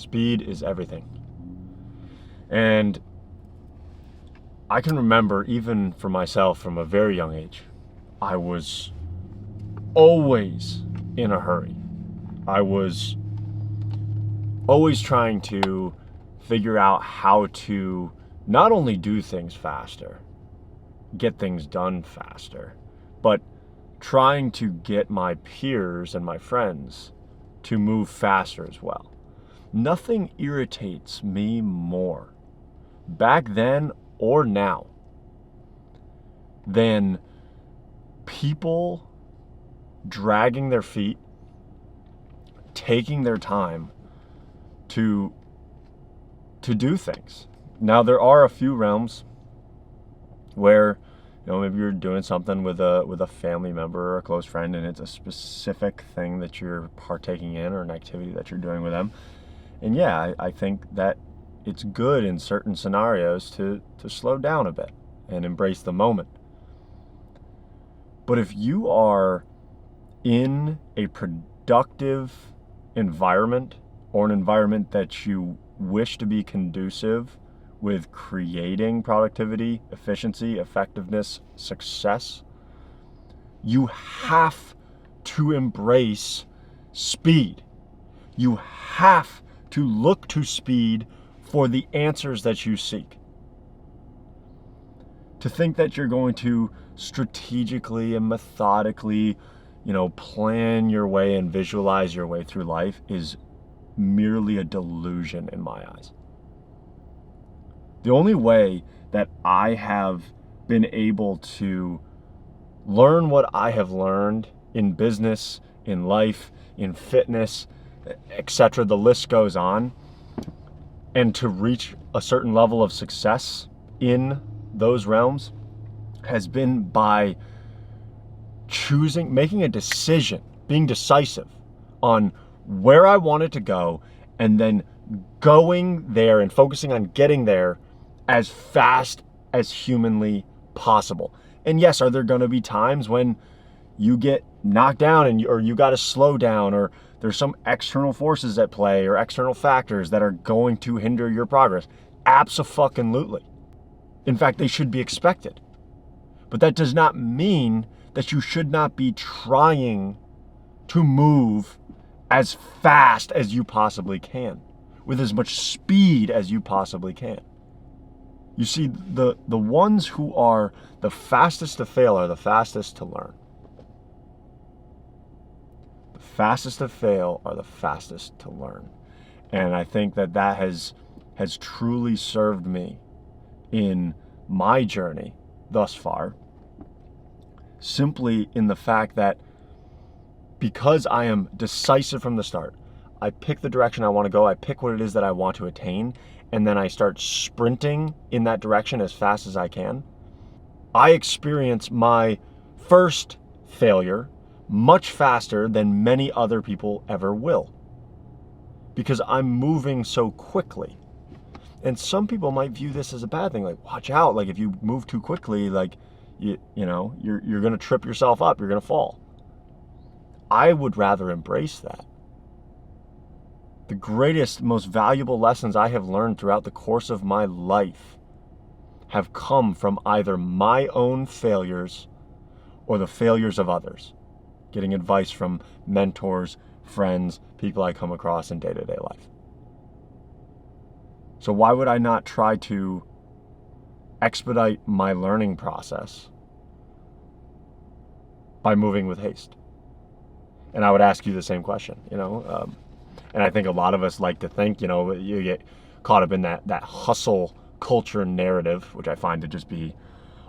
Speed is everything. And I can remember, even for myself from a very young age, I was always in a hurry. I was always trying to figure out how to not only do things faster, get things done faster, but trying to get my peers and my friends to move faster as well. Nothing irritates me more, back then or now, than people dragging their feet, taking their time to do things. Now, there are a few realms where, maybe you're doing something with a family member or a close friend, and it's a specific thing that you're partaking in or an activity that you're doing with them. And yeah, I think that it's good in certain scenarios to slow down a bit and embrace the moment. But if you are in a productive environment, or an environment that you wish to be conducive with creating productivity, efficiency, effectiveness, success, you have to embrace speed. You have to look to speed for the answers that you seek. To think that you're going to strategically and methodically, plan your way and visualize your way through life is merely a delusion in my eyes. The only way that I have been able to learn what I have learned in business, in life, in fitness, etc., the list goes on, and to reach a certain level of success in those realms has been by making a decision, being decisive on where I wanted to go, and then going there and focusing on getting there as fast as humanly possible. And yes, are there going to be times when you get knocked down or you got to slow down, or there's some external forces at play or external factors that are going to hinder your progress? Abso-fucking-lutely. In fact, they should be expected. But that does not mean that you should not be trying to move as fast as you possibly can, with as much speed as you possibly can. You see, the ones who are the fastest to fail are the fastest to learn. The fastest to fail are the fastest to learn. And I think that has truly served me in my journey thus far, simply in the fact that because I am decisive from the start, I pick the direction I want to go, I pick what it is that I want to attain, and then I start sprinting in that direction as fast as I can. I experience my first failure much faster than many other people ever will, because I'm moving so quickly. And some people might view this as a bad thing, like, watch out, like if you move too quickly, like you're going to trip yourself up, you're going to fall. I would rather embrace that. The greatest, most valuable lessons I have learned throughout the course of my life have come from either my own failures or the failures of others. Getting advice from mentors, friends, people I come across in day-to-day life. So why would I not try to expedite my learning process by moving with haste? And I would ask you the same question, and I think a lot of us like to think, you get caught up in that hustle culture narrative, which I find to just be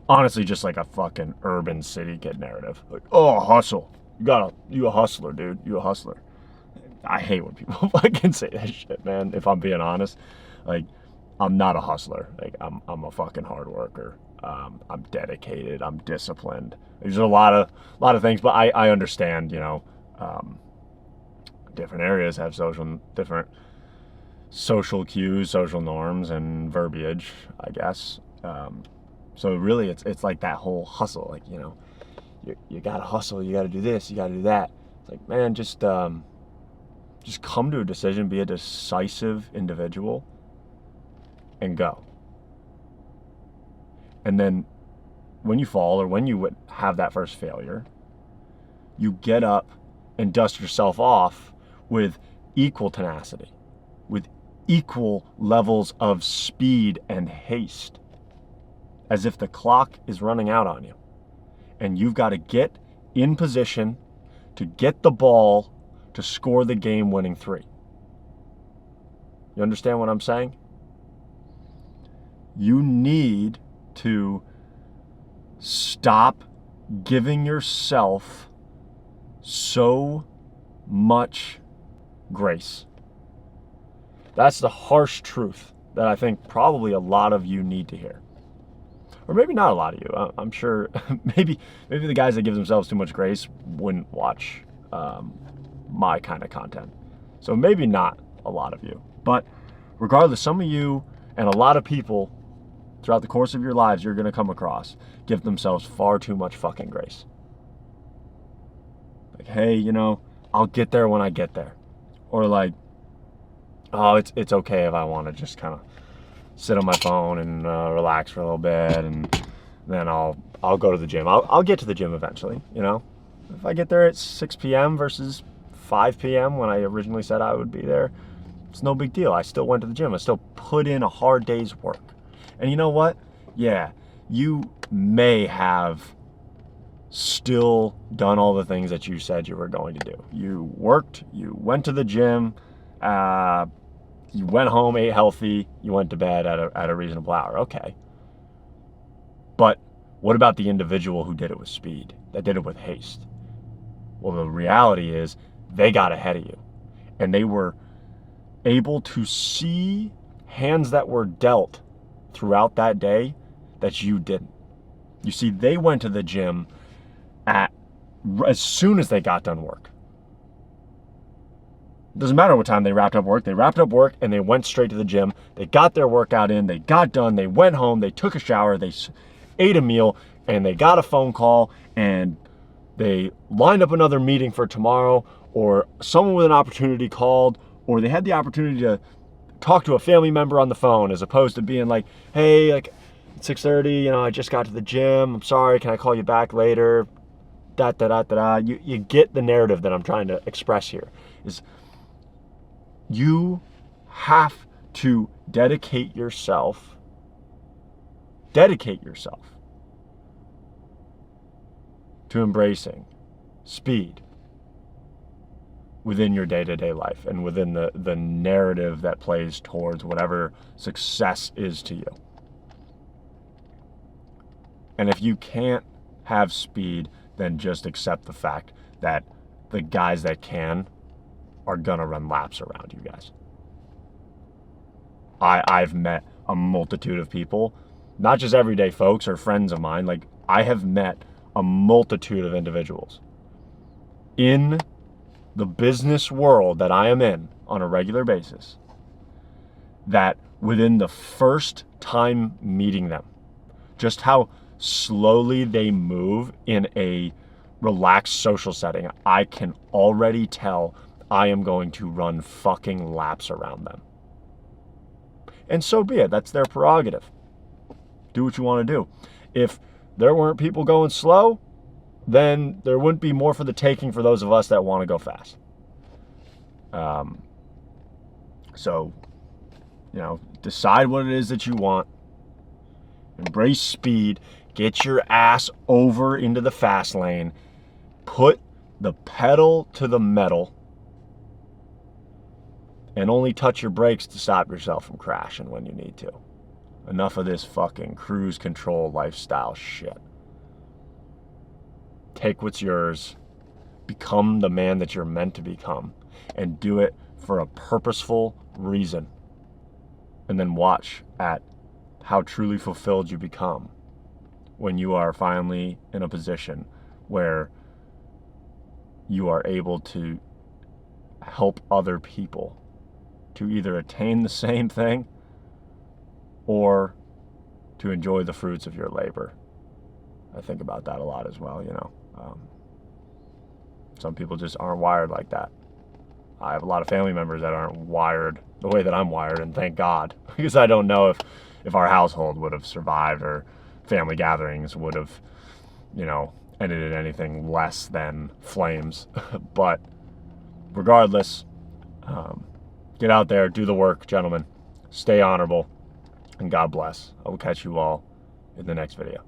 honestly just like a fucking urban city kid narrative. Like, oh, hustle. You a hustler, dude. You a hustler. I hate when people fucking say that shit, man. If I'm being honest, like, I'm not a hustler. Like, I'm a fucking hard worker. I'm dedicated. I'm disciplined. There's a lot of things, but I understand, different areas have different social cues, social norms, and verbiage, I guess. So really, it's like that whole hustle. Like, you gotta hustle. You gotta do this. You gotta do that. It's like, man, just Just come to a decision, be a decisive individual, and go. And then when you fall or when you have that first failure, you get up and dust yourself off with equal tenacity, with equal levels of speed and haste, as if the clock is running out on you. And you've got to get in position to get the ball to score the game-winning 3. You understand what I'm saying? You need to stop giving yourself so much grace. That's the harsh truth that I think probably a lot of you need to hear. Or maybe not a lot of you. I'm sure maybe the guys that give themselves too much grace wouldn't watch my kind of content. So maybe not a lot of you. But regardless, some of you and a lot of people throughout the course of your lives you're going to come across give themselves far too much fucking grace. Like, hey, I'll get there when I get there. Or like, oh, it's okay if I want to just kind of sit on my phone and relax for a little bit, and then I'll go to the gym. I'll get to the gym eventually, If I get there at 6 p.m. versus 5 p.m. when I originally said I would be there, it's no big deal. I still went to the gym. I still put in a hard day's work. And you know what? Yeah, you may have still done all the things that you said you were going to do. You worked, you went to the gym, you went home, ate healthy, you went to bed at a reasonable hour. Okay. But what about the individual who did it with speed, that did it with haste? Well, the reality is they got ahead of you, and they were able to see hands that were dealt throughout that day that you didn't. You see, they went to the gym as soon as they got done work. Doesn't matter what time they wrapped up work. They wrapped up work and they went straight to the gym. They got their workout in. They got done. They went home. They took a shower. They ate a meal, and they got a phone call, and they lined up another meeting for tomorrow, or someone with an opportunity called, or they had the opportunity to talk to a family member on the phone, as opposed to being like, hey, like 6:30, I just got to the gym. I'm sorry. Can I call you back later? You get the narrative that I'm trying to express here. Is you have to dedicate yourself to embracing speed within your day-to-day life and within the narrative that plays towards whatever success is to you. And if you can't have speed, then just accept the fact that the guys that can are gonna run laps around you guys. I've met a multitude of people, not just everyday folks or friends of mine. Like, I have met a multitude of individuals in the business world that I am in on a regular basis that within the first time meeting them, just how slowly they move in a relaxed social setting, I can already tell I am going to run fucking laps around them. And so be it. That's their prerogative. Do what you want to do. If there weren't people going slow, then there wouldn't be more for the taking for those of us that want to go fast. So, decide what it is that you want. Embrace speed. Get your ass over into the fast lane. Put the pedal to the metal. And only touch your brakes to stop yourself from crashing when you need to. Enough of this fucking cruise control lifestyle shit. Take what's yours. Become the man that you're meant to become. And do it for a purposeful reason. And then watch at how truly fulfilled you become when you are finally in a position where you are able to help other people to either attain the same thing or to enjoy the fruits of your labor. I think about that a lot as well, Some people just aren't wired like that. I have a lot of family members that aren't wired the way that I'm wired, and thank God, because I don't know if our household would have survived, or family gatherings would have, ended in anything less than flames. But regardless, get out there, do the work, gentlemen. Stay honorable, and God bless. I will catch you all in the next video.